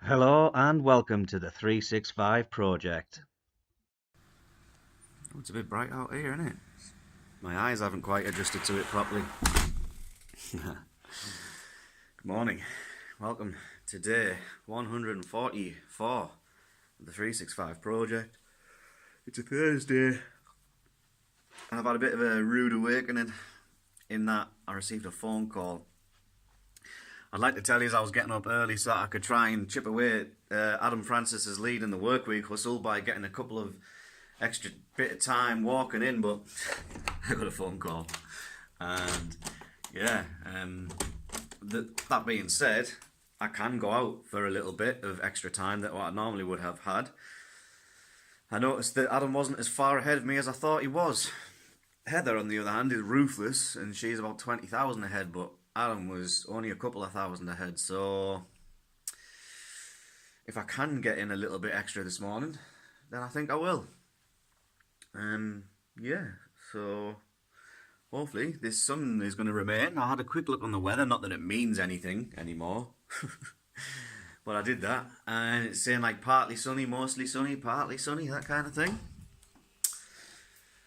Hello and welcome to the 365 project. Oh, it's a bit bright out here, isn't it? My eyes haven't quite adjusted to it properly. Good morning. Welcome to day 144 of the 365 project. It's a Thursday. And I've had a bit of a rude awakening in that I received a phone call. I'd like to tell you I was getting up early so that I could try and chip away at Adam Francis's lead in the workweek hustle by getting a couple of extra bit of time walking in, but I got a phone call. And yeah, that being said, I can go out for a little bit of extra time than what I normally would have had. I noticed that Adam wasn't as far ahead of me as I thought he was. Heather, on the other hand, is ruthless, and she's about 20,000 ahead, but Adam was only a couple of thousand ahead, so if I can get in a little bit extra this morning, then I think I will. Yeah, so hopefully this sun is going to remain. I had a quick look on the weather, not that it means anything anymore, but I did that, and it's saying like partly sunny, mostly sunny, partly sunny, that kind of thing.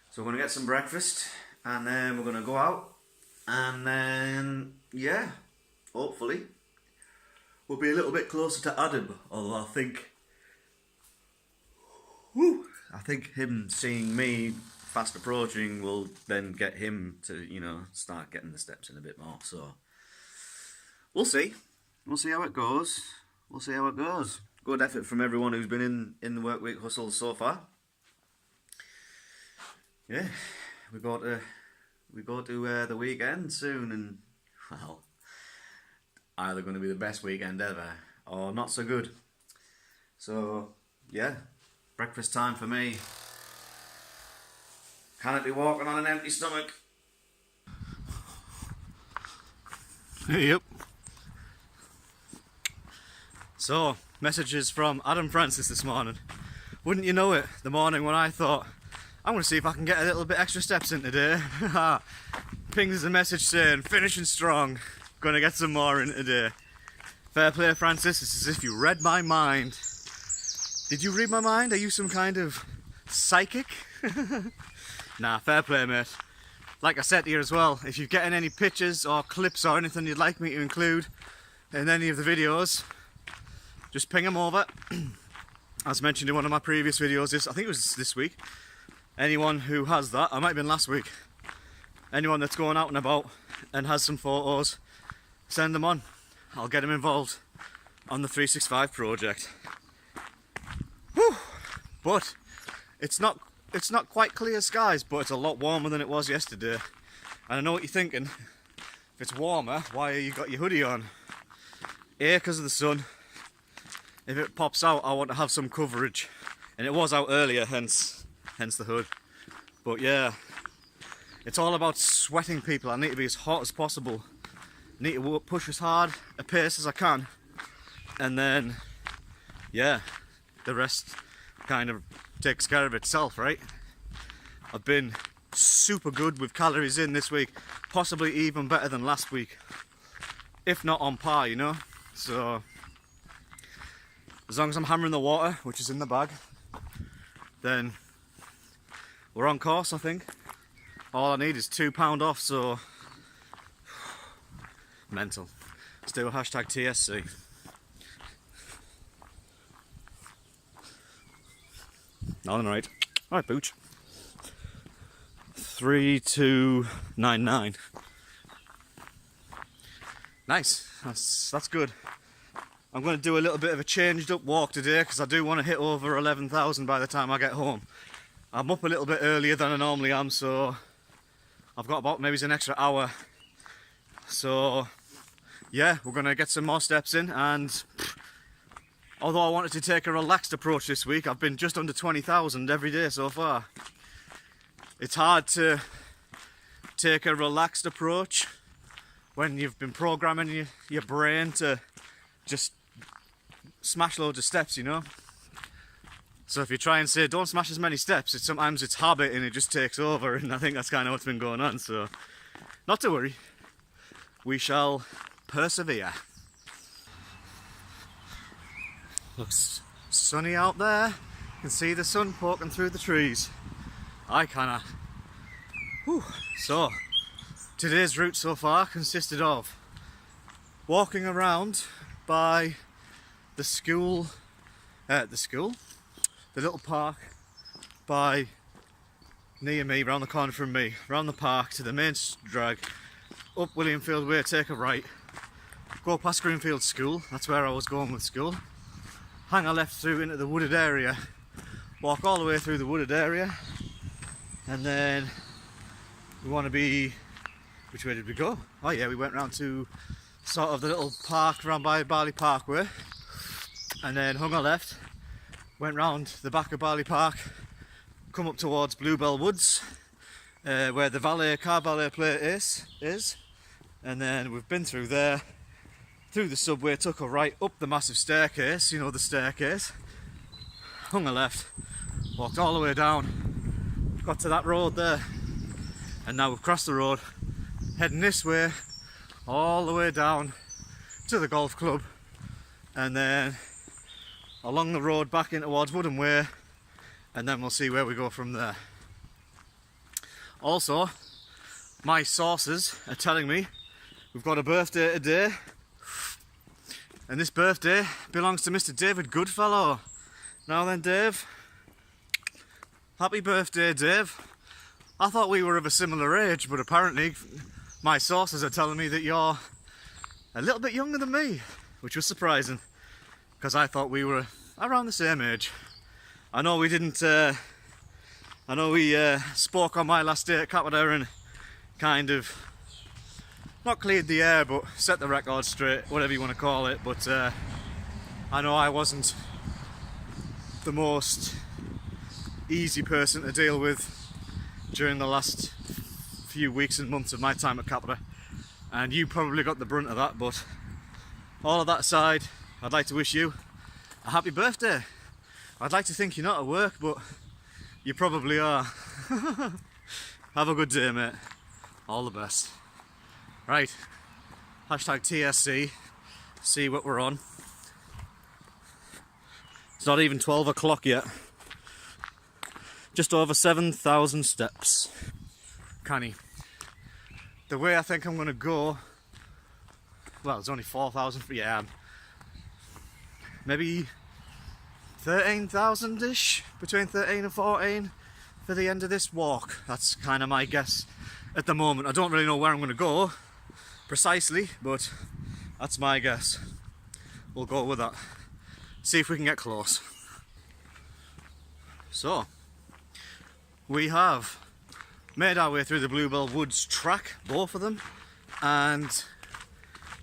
So we're going to get some breakfast, and then we're going to go out, and then, yeah, hopefully we'll be a little bit closer to Adam, although I think him seeing me fast approaching will then get him to, start getting the steps in a bit more. So we'll see. We'll see how it goes. Good effort from everyone who's been in the work week hustle so far. Yeah, we go to the weekend soon, and well, either going to be the best weekend ever or not so good. So yeah, breakfast time for me. Can it be walking on an empty stomach? Yep. So, messages from Adam Francis this morning. Wouldn't you know it, the morning when I thought, I'm going to see if I can get a little bit extra steps in today. Pings a message saying, finishing strong, going to get some more in today. Fair play, Francis, it's as if you read my mind. Did you read my mind? Are you some kind of psychic? Nah, fair play, mate. Like I said to you as well, if you're getting any pictures or clips or anything you'd like me to include in any of the videos, just ping them over. As mentioned in one of my previous videos, I think it was this week. Anyone who has that, I might have been last week. Anyone that's going out and about and has some photos, send them on. I'll get them involved on the 365 project. Whew. But it's not quite clear skies, but it's a lot warmer than it was yesterday. And I know what you're thinking. If it's warmer, why have you got your hoodie on? A, because of the sun. If it pops out, I want to have some coverage. And it was out earlier, hence the hood. But yeah, it's all about sweating, people. I need to be as hot as possible. I need to push as hard a pace as I can. And then, yeah, the rest kind of takes care of itself, right? I've been super good with calories in this week, possibly even better than last week, if not on par, so as long as I'm hammering the water, which is in the bag, then we're on course. I think all I need is £2 off, so mental. Let's do a hashtag TSC. All right. Alright, Booch. 3299. Nice. That's good. I'm going to do a little bit of a changed up walk today because I do want to hit over 11,000 by the time I get home. I'm up a little bit earlier than I normally am, so I've got about maybe an extra hour. So yeah, we're going to get some more steps in, and although I wanted to take a relaxed approach this week, I've been just under 20,000 every day so far. It's hard to take a relaxed approach when you've been programming your brain to just smash loads of steps, So if you try and say don't smash as many steps, sometimes it's habit and it just takes over, and I think that's kind of what's been going on. So not to worry, we shall persevere. Looks sunny out there. You can see the sun poking through the trees. So, today's route so far consisted of walking around by the little park by near me, round the corner from me, round the park to the main drag, up Williamfield Way, take a right, go past Greenfield School, that's where I was going with school, hang a left through into the wooded area, walk all the way through the wooded area, and then we want to be, which way did we go? Oh yeah, we went round to sort of the little park round by Barley Parkway, and then hung a left, went round the back of Barley Park, come up towards Bluebell Woods, where the car valet place is, and then we've been through there, through the subway, took a right up the massive staircase, you know, the staircase, hung a left, walked all the way down, got to that road there, and now we've crossed the road, heading this way, all the way down to the golf club, and then along the road back in towards Wooden Way, and then we'll see where we go from there. Also, my sources are telling me we've got a birthday today, and this birthday belongs to Mr. David Goodfellow. Now then, Dave, happy birthday, Dave. I thought we were of a similar age, but apparently my sources are telling me that you're a little bit younger than me, which was surprising, because I thought we were around the same age. I know we didn't, I know we spoke on my last day at Capita and kind of, not cleared the air, but set the record straight, whatever you want to call it, but I know I wasn't the most easy person to deal with during the last few weeks and months of my time at Capita, and you probably got the brunt of that, but all of that aside, I'd like to wish you a happy birthday. I'd like to think you're not at work, but you probably are. Have a good day, mate. All the best. Right, hashtag TSC, see what we're on. It's not even 12 o'clock yet. Just over 7,000 steps. Canny. The way I think I'm going to go, well, it's only 4,000, yeah, maybe 13,000-ish, between 13 and 14 for the end of this walk. That's kind of my guess at the moment. I don't really know where I'm going to go precisely, but that's my guess. We'll go with that. See if we can get close. So, we have made our way through the Bluebell Woods track, both of them, and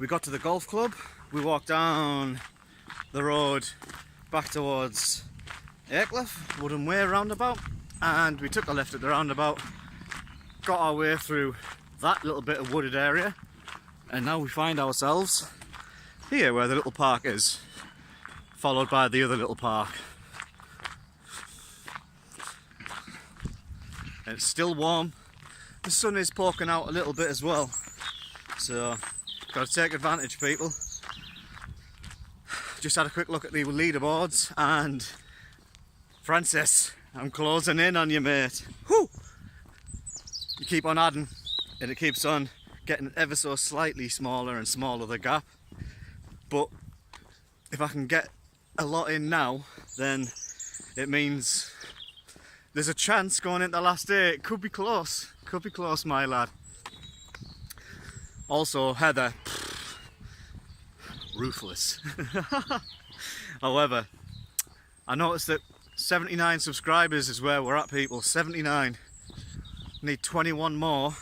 we got to the golf club. We walked down the road back towards Aycliffe, Wooden Way roundabout, and we took a left at the roundabout, got our way through that little bit of wooded area, and now we find ourselves here where the little park is, followed by the other little park. And it's still warm. The sun is poking out a little bit as well, so got to take advantage, people. Just had a quick look at the leaderboards, and Francis, I'm closing in on you, mate. Whew! You keep on adding, and it keeps on getting ever so slightly smaller and smaller, the gap. But if I can get a lot in now, then it means there's a chance going into the last day. It could be close. Could be close, my lad. Also, Heather, ruthless. However, I noticed that 79 subscribers is where we're at, people. 79. Need 21 more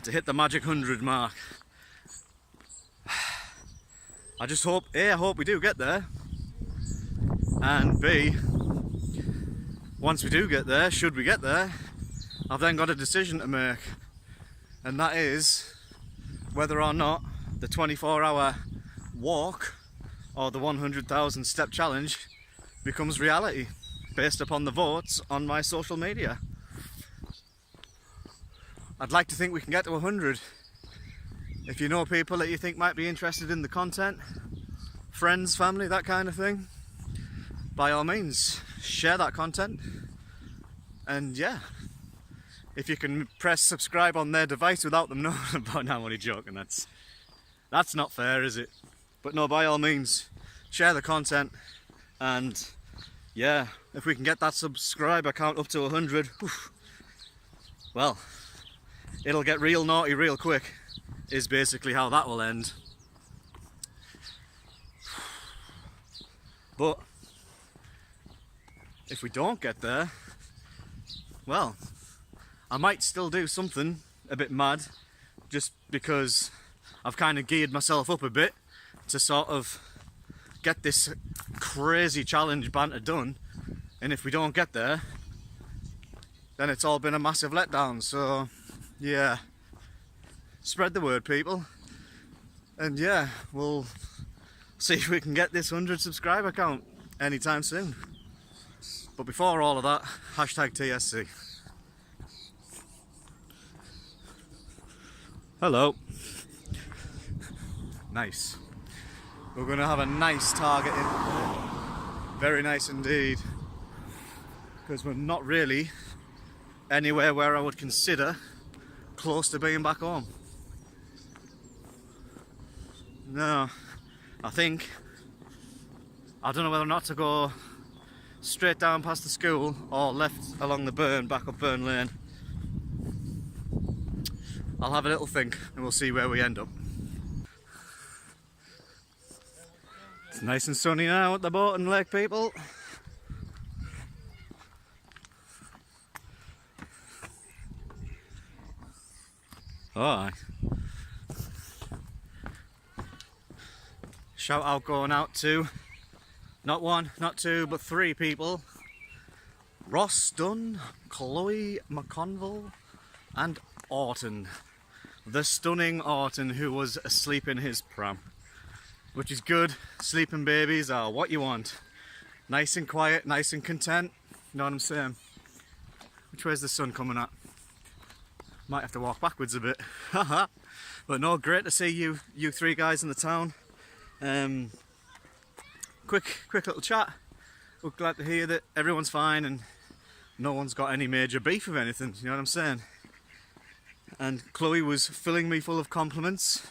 to hit the magic 100 mark. I just hope, A, I hope we do get there, and B, once we do get there, should we get there, I've then got a decision to make, and that is whether or not the 24-hour walk or the 100,000 step challenge becomes reality based upon the votes on my social media. I'd like to think we can get to 100. If you know people that you think might be interested in the content, friends, family, that kind of thing, by all means, share that content. And yeah, if you can press subscribe on their device without them knowing about it. No, I'm only joking, that's not fair, is it? But no, by all means, share the content. And yeah, if we can get that subscriber count up to 100, well, it'll get real naughty real quick, is basically how that will end. But if we don't get there, well, I might still do something a bit mad, just because I've kind of geared myself up a bit to sort of get this crazy challenge banter done. And if we don't get there, then it's all been a massive letdown. So yeah, spread the word, people. And yeah, we'll see if we can get this 100 subscriber count anytime soon. But before all of that, hashtag TSC. Hello. Nice. We're going to have a nice target in. Very nice indeed. Because we're not really anywhere where I would consider close to being back home. No, I don't know whether or not to go straight down past the school or left along the burn, back up Burn Lane. I'll have a little think and we'll see where we end up. It's nice and sunny now at the Boaton Lake, people. Oh, aye. Shout out going out to not one, not two, but 3 people. Ross Dunn, Chloe McConville and Orton. The stunning Orton, who was asleep in his pram. Which is good. Sleeping babies are what you want. Nice and quiet, nice and content. You know what I'm saying? Which way's the sun coming at? Might have to walk backwards a bit. But no, great to see you 3 guys in the town. Quick little chat. We're glad to hear that everyone's fine and no one's got any major beef with anything, you know what I'm saying? And Chloe was filling me full of compliments,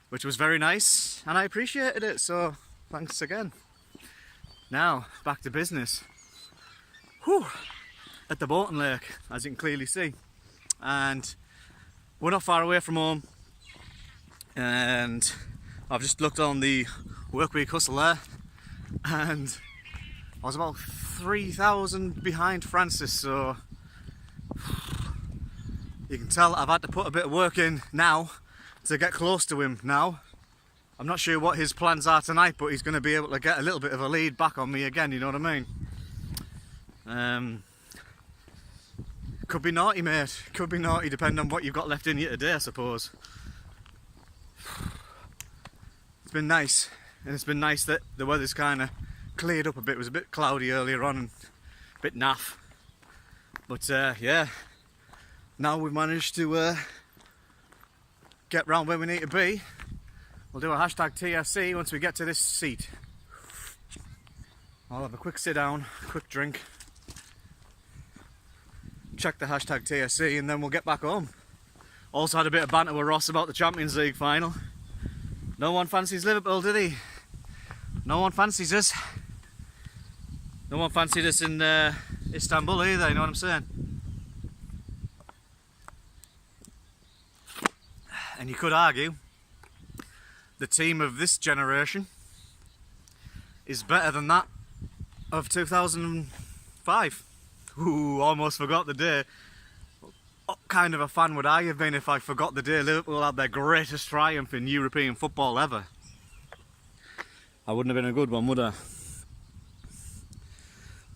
which was very nice, and I appreciated it, so thanks again. Now, back to business. Whew, at the Boaton Lake, as you can clearly see. And we're not far away from home, and I've just looked on the Workweek Hustle there, and I was about 3,000 behind Francis, so you can tell I've had to put a bit of work in now to get close to him now. I'm not sure what his plans are tonight, but he's going to be able to get a little bit of a lead back on me again, you know what I mean? Could be naughty, mate. Could be naughty, depending on what you've got left in you today, I suppose. It's been nice, and it's been nice that the weather's kind of cleared up a bit. It was a bit cloudy earlier on and a bit naff. But yeah, now we've managed to get round where we need to be. We'll do a hashtag TSC once we get to this seat. I'll have a quick sit down, quick drink, check the hashtag TSC, and then we'll get back home. Also had a bit of banter with Ross about the Champions League final. No one fancies Liverpool, did he? No one fancies us. No one fancied us in Istanbul either, you know what I'm saying? And you could argue the team of this generation is better than that of 2005. Ooh, almost forgot the day. What kind of a fan would I have been if I forgot the day Liverpool had their greatest triumph in European football ever? I wouldn't have been a good one, would I?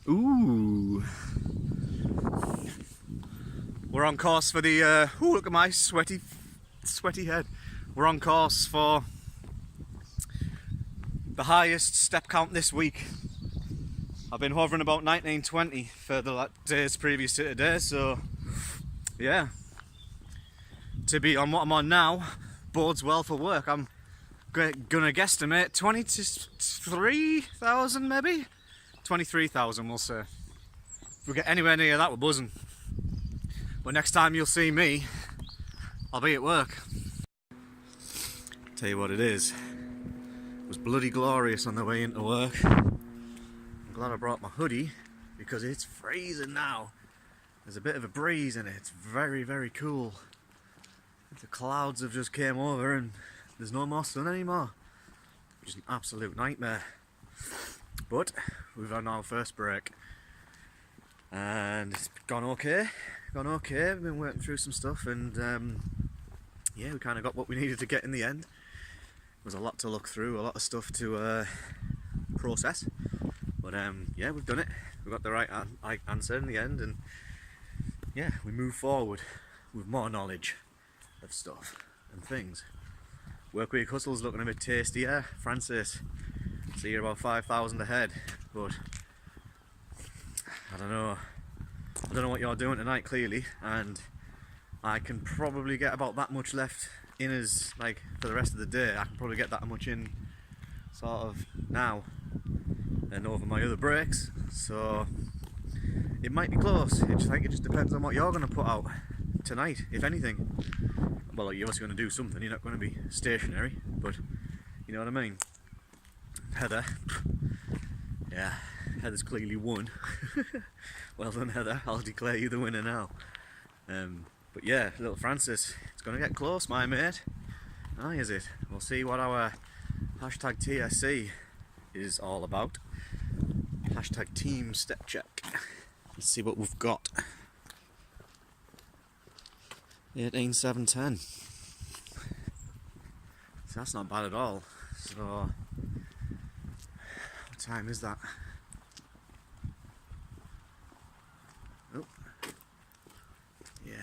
Ooh. We're on course for the, ooh, look at my sweaty head. We're on course for the highest step count this week. I've been hovering about 1920 for the days previous to today, so yeah. To be on what I'm on now bodes well for work. I'm gonna guesstimate 23,000 maybe 23,000 we'll say. If we get anywhere near that, we're buzzing. But next time you'll see me, I'll be at work. Tell you what it is. It was bloody glorious on the way into work. I'm glad I brought my hoodie because it's freezing now. There's a bit of a breeze in it. It's very, very cool. The clouds have just came over and there's no more sun anymore, which is an absolute nightmare. But we've had our first break and it's gone okay. We've been working through some stuff and yeah, we kind of got what we needed to get in the end. There was a lot to look through, a lot of stuff to process, but yeah, we've done it. We got the right answer in the end, and yeah, we move forward with more knowledge of stuff and things. Workweek Hustle's looking a bit tastier. Francis, so you're about 5,000 ahead, but I don't know what you're doing tonight clearly, and I can probably get about that much left in as like for the rest of the day. I can probably get that much in sort of now and over my other breaks, so it might be close. I think it just depends on what you're going to put out tonight, if anything. Well, you're obviously going to do something, you're not going to be stationary, but you know what I mean. Heather, yeah, Heather's clearly won. Well done, Heather, I'll declare you the winner now. But yeah, little Francis, it's going to get close, my mate. Aye, is it? We'll see what our hashtag TSC is all about. Hashtag team step check. Let's see what we've got. 18,710. So that's not bad at all. So what time is that? Oh, yeah.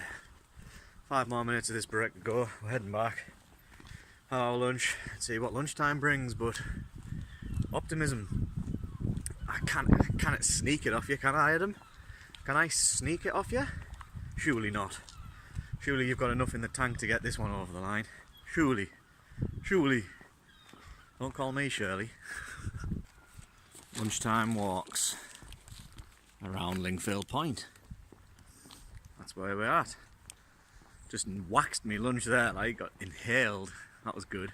5 more minutes of this break to go. We're heading back. Have our lunch. See what lunchtime brings, but optimism. I can't sneak it off you, can I, Adam? Can I sneak it off you? Surely not. Surely you've got enough in the tank to get this one over the line. Surely. Don't call me Shirley. Lunchtime walks around Lingfield Point. That's where we're at. Just waxed me lunch there, like, got inhaled. That was good.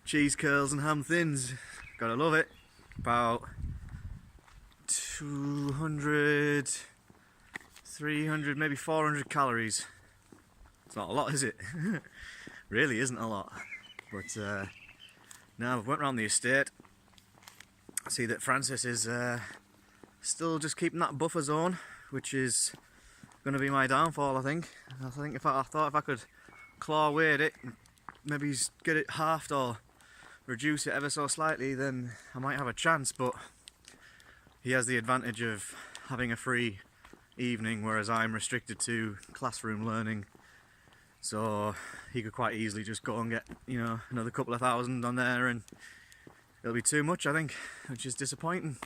Cheese curls and ham thins. Gotta love it. About 200, 300, maybe 400 calories. It's not a lot, is it? Really isn't a lot. But now we've went around the estate. I see that Francis is still just keeping that buffer zone, which is going to be my downfall, I think. I thought if I could claw away at it, maybe get it halved or reduce it ever so slightly, then I might have a chance, but he has the advantage of having a free evening, whereas I'm restricted to classroom learning, so he could quite easily just go and get, you know, another couple of thousand on there, and it'll be too much, I think, which is disappointing.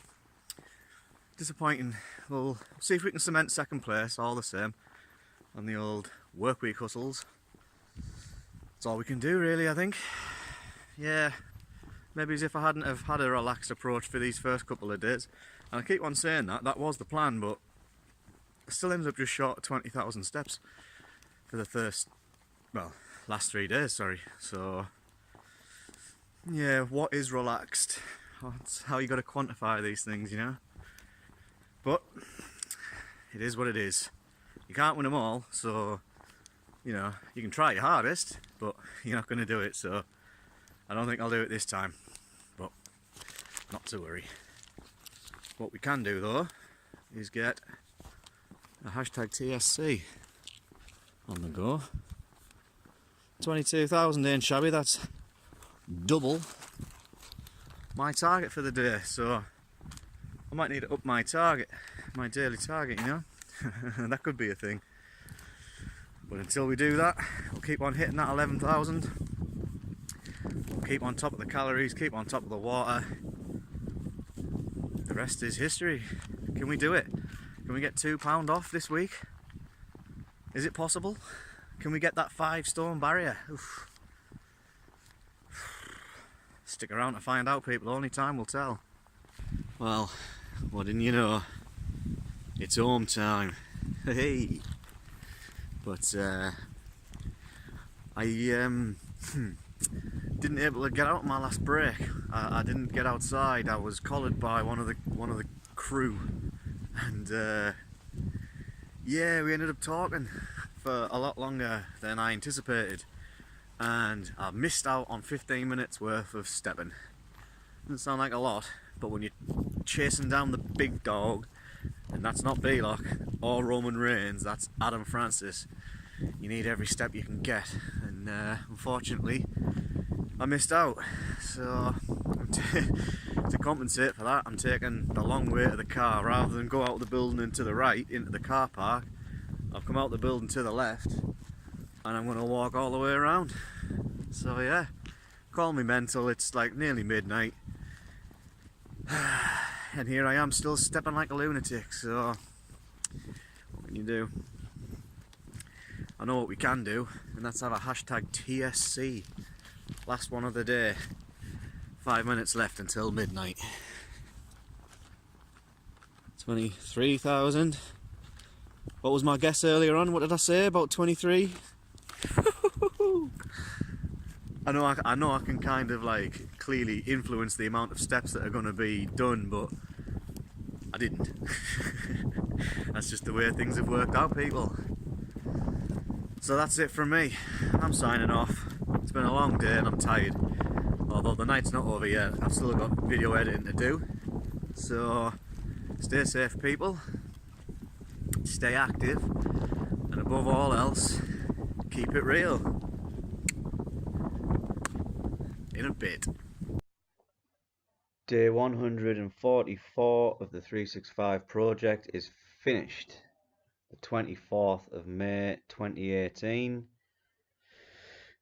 We'll see if we can cement second place all the same on the old Workweek Hustles. That's all we can do, really, I think. Yeah, maybe as if I hadn't have had a relaxed approach for these first couple of days. And I keep on saying that was the plan, but I still ended up just short of 20,000 steps for the last 3 days, sorry. So, yeah, what is relaxed? That's how you got to quantify these things, you know? But it is what it is. You can't win them all, so, you know, you can try your hardest, but you're not going to do it, so I don't think I'll do it this time, but not to worry. What we can do though is get a hashtag TSC on the go. 22,000 ain't shabby, that's double my target for the day, so I might need to up my target, my daily target, you know. That could be a thing. But until we do that, we'll keep on hitting that 11,000. We'll keep on top of the calories, keep on top of the water. The rest is history. Can we do it? Can we get £2 off this week? Is it possible? Can we get that 5 stone barrier? Oof. Stick around to find out, people. Only time will tell. Well, what didn't you know? It's home time. Hey! But I didn't able to get out my last break. I didn't get outside. I was collared by one of the crew, and yeah, we ended up talking for a lot longer than I anticipated, and I missed out on 15 minutes worth of stepping. Doesn't sound like a lot, but when you're chasing down the big dog, and that's not Belock or Roman Reigns, that's Adam Francis, you need every step you can get, and unfortunately I missed out. So to compensate for that, I'm taking the long way to the car. Rather than go out the building and to the right into the car park, I've come out the building to the left, and I'm going to walk all the way around. So yeah, call me mental, it's like nearly midnight, and here I am still stepping like a lunatic. So what can you do? I know what we can do, and that's have a hashtag TSC. Last one of the day. 5 minutes left until midnight. 23,000. What was my guess earlier on? What did I say? About 23? I know I can kind of like clearly influence the amount of steps that are going to be done, but I didn't. That's just the way things have worked out, people. So that's it from me. I'm signing off. It's been a long day and I'm tired. Although the night's not over yet, I've still got video editing to do. So stay safe, people. Stay active, and above all else, keep it real. In a bit. Day 144 of the 365 project is finished. The 24th of May 2018.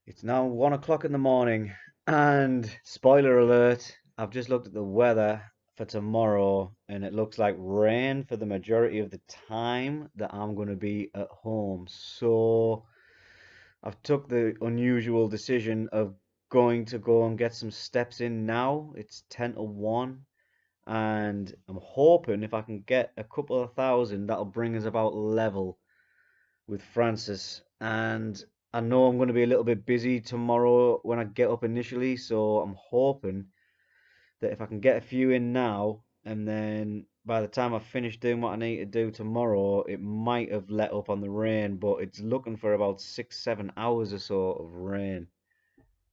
It's now 1 o'clock in the morning, and spoiler alert, I've just looked at the weather for tomorrow, and it looks like rain for the majority of the time that I'm going to be at home. So I've took the unusual decision of going to go and get some steps in now. It's 10 to 1, and I'm hoping if I can get a couple of thousand, that'll bring us about level with Francis. And I know I'm going to be a little bit busy tomorrow when I get up initially, so I'm hoping that if I can get a few in now, and then by the time I finish doing what I need to do tomorrow, it might have let up on the rain, but it's looking for about 6-7 hours or so of rain,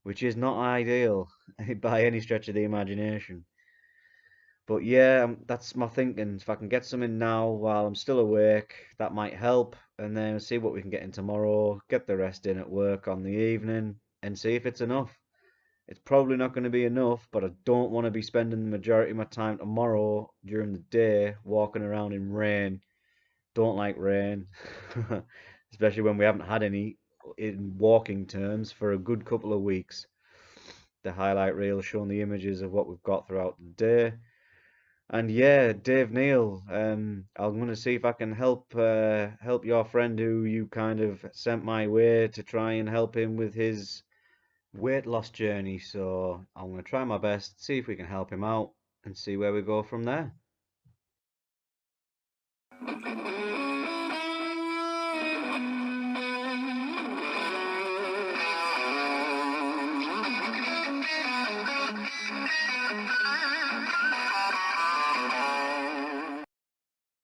which is not ideal by any stretch of the imagination. But yeah, that's my thinking. If I can get some in now while I'm still awake, that might help. And then see what we can get in tomorrow, get the rest in at work on the evening, and see if it's enough. It's probably not going to be enough, but I don't want to be spending the majority of my time tomorrow during the day walking around in rain. Don't like rain, especially when we haven't had any in walking terms for a good couple of weeks. The highlight reel showing the images of what we've got throughout the day. And yeah, Dave Neal, I'm going to see if I can help help your friend who you kind of sent my way to try and help him with his weight loss journey. So I'm going to try my best, see if we can help him out, and see where we go from there.